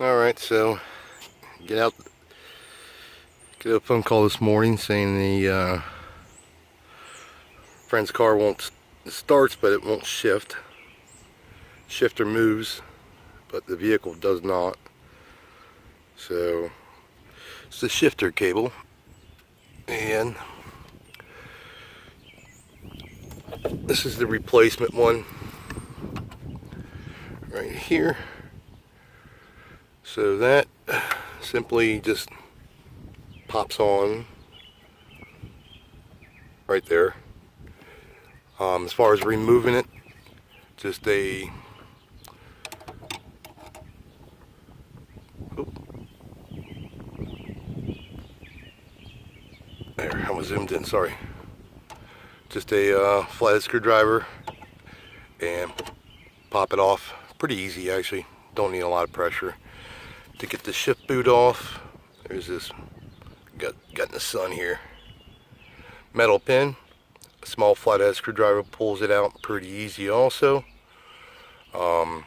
Alright, so get a phone call this morning saying the friend's car won't, it starts but it won't shift. Shifter moves, but the vehicle does not. So it's the shifter cable, and this is the replacement one right here. So that simply just pops on right there. As far as removing it, just a there, I was zoomed in, sorry. Just a flathead screwdriver and pop it off. Pretty easy actually, don't need a lot of pressure. To get the shift boot off, there's this, got in the sun here, metal pin. A small flathead screwdriver pulls it out pretty easy also. Kind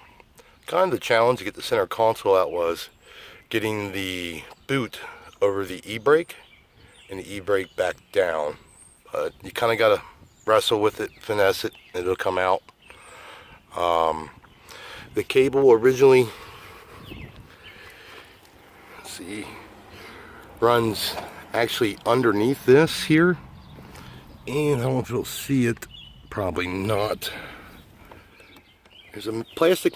of the challenge to get the center console out was getting the boot over the e-brake and the e-brake back down. You kind of got to wrestle with it, finesse it, and it'll come out. The cable originally, let's see, runs actually underneath this here, and I don't know if you'll see it, probably not. There's a plastic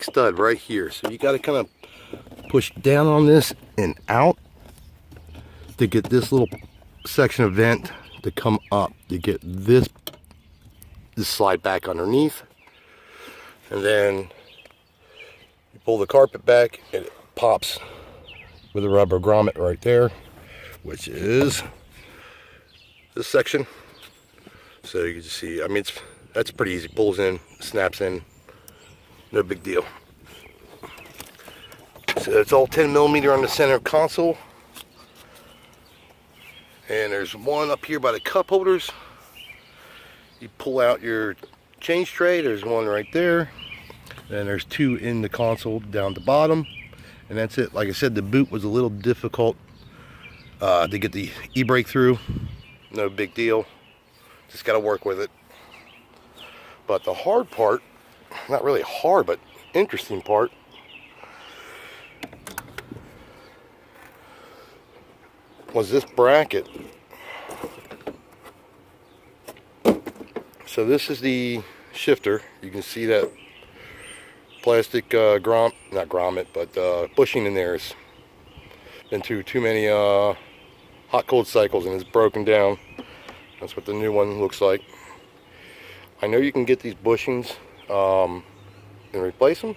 stud right here, so you got to kind of push down on this and out to get this little section of vent to come up, to get this slide back underneath, and then you pull the carpet back and it pops with a rubber grommet right there, which is this section. So you can just see, I mean, that's pretty easy. Pulls in, snaps in, no big deal. So it's all 10mm on the center console. And there's one up here by the cup holders. You pull out your change tray, there's one right there. And there's two in the console down the bottom. And that's it. Like I said, the boot was a little difficult to get the e-brake through. No big deal. Just got to work with it. But the hard part, not really hard, but interesting part, was this bracket. So this is the shifter. You can see that plastic not grommet, but bushing in there has been through too many hot cold cycles and it's broken down. That's what the new one looks like. I know you can get these bushings and replace them.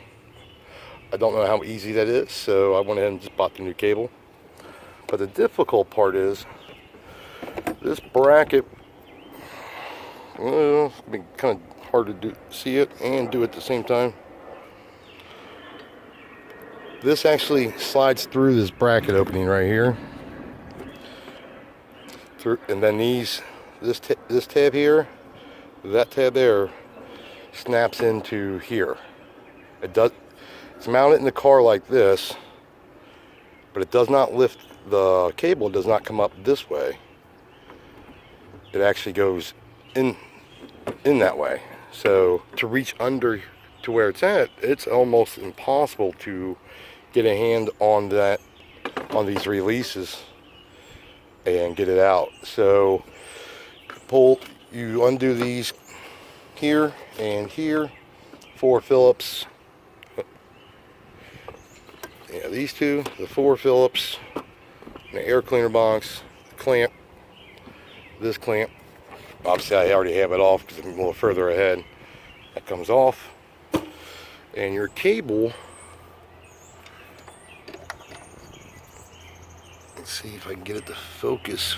I don't know how easy that is, so I went ahead and just bought the new cable. But the difficult part is this bracket. Well, it's been kind of hard to see it and do it at the same time. This actually slides through this bracket opening right here. And then this tab here, that tab there, snaps into here. It's mounted in the car like this, but it does not lift. The cable does not come up this way. It actually goes in that way. So to reach under to where it's at, it's almost impossible to get a hand on that, on these releases and get it out. So you undo these here and here, 4 Phillips. Yeah, these two, the 4 Phillips, the air cleaner box, the clamp, this clamp. Obviously I already have it off because I'm a little further ahead. That comes off. And your cable, let's see if I can get it to focus.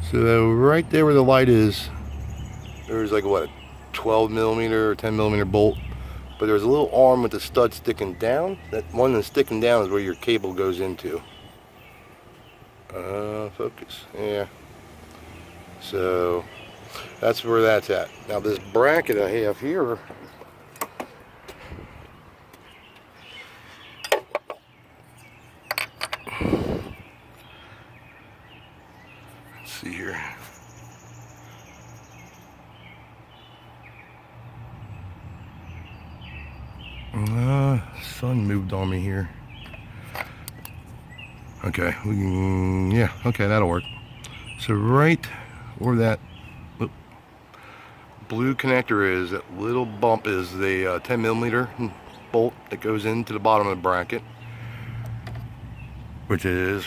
So right there where the light is, there's like what, a 12mm or 10mm bolt. But there's a little arm with the stud sticking down. That one that's sticking down is where your cable goes into. Focus, yeah. So that's where that's at. Now this bracket I have here Sun moved on me here. Okay, we can, yeah, okay, that'll work. So right where that blue connector is, that little bump is the 10 millimeter bolt that goes into the bottom of the bracket, which is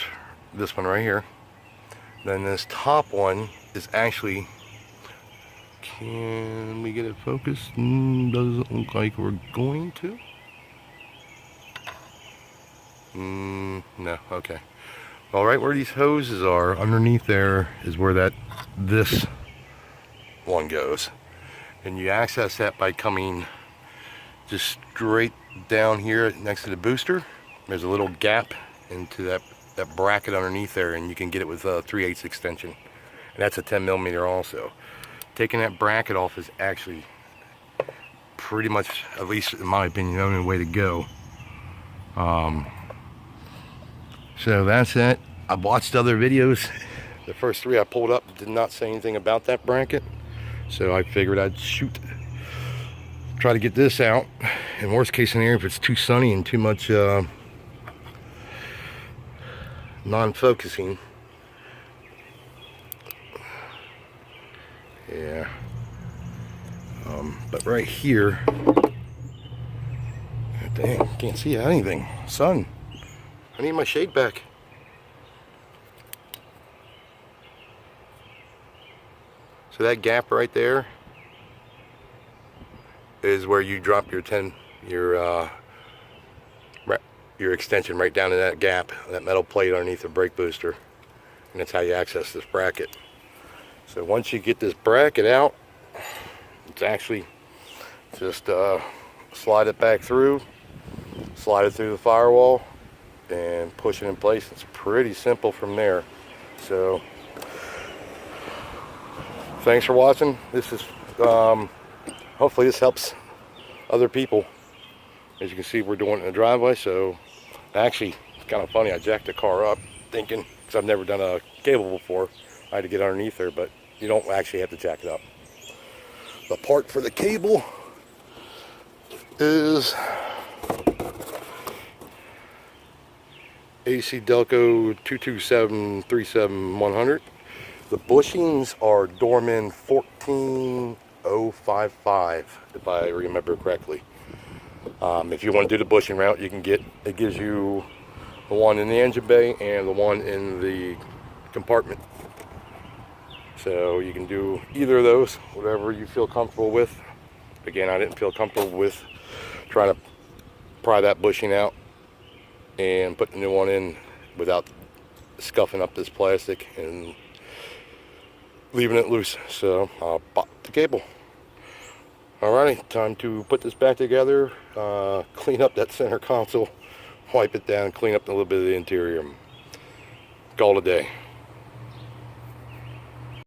this one right here. Then this top one is actually, can we get it focused? Doesn't look like we're going to. No, okay. All right, where these hoses are, underneath there is where this one goes. And you access that by coming just straight down here next to the booster. There's a little gap into that bracket underneath there, and you can get it with a 3/8 extension. And that's a 10 millimeter also. Taking that bracket off is actually pretty much, at least in my opinion, the only way to go. So that's it. I've watched other videos. The first 3 I pulled up did not say anything about that bracket. So I figured I'd try to get this out. In worst case scenario, if it's too sunny and too much non-focusing. Yeah. But right here, dang, can't see anything. Sun. I need my shade back. So that gap right there is where you drop your your extension right down in that gap, that metal plate underneath the brake booster, and that's how you access this bracket. So once you get this bracket out, it's actually just slide it back through, slide it through the firewall, and push it in place. It's pretty simple from there. So thanks for watching. This is hopefully this helps other people. As you can see, we're doing it in the driveway. So actually, it's kind of funny, I jacked the car up thinking, because I've never done a cable before, I had to get underneath there, but you don't actually have to jack it up. The part for the cable is AC Delco 227-37-100. The bushings are Dorman 14055, if I remember correctly. If you want to do the bushing route, you can get, it gives you the one in the engine bay and the one in the compartment. So you can do either of those, whatever you feel comfortable with. Again, I didn't feel comfortable with trying to pry that bushing out and put the new one in without scuffing up this plastic and leaving it loose. So I'll pop the cable. Alrighty, time to put this back together, clean up that center console, wipe it down, clean up a little bit of the interior. Call it a day.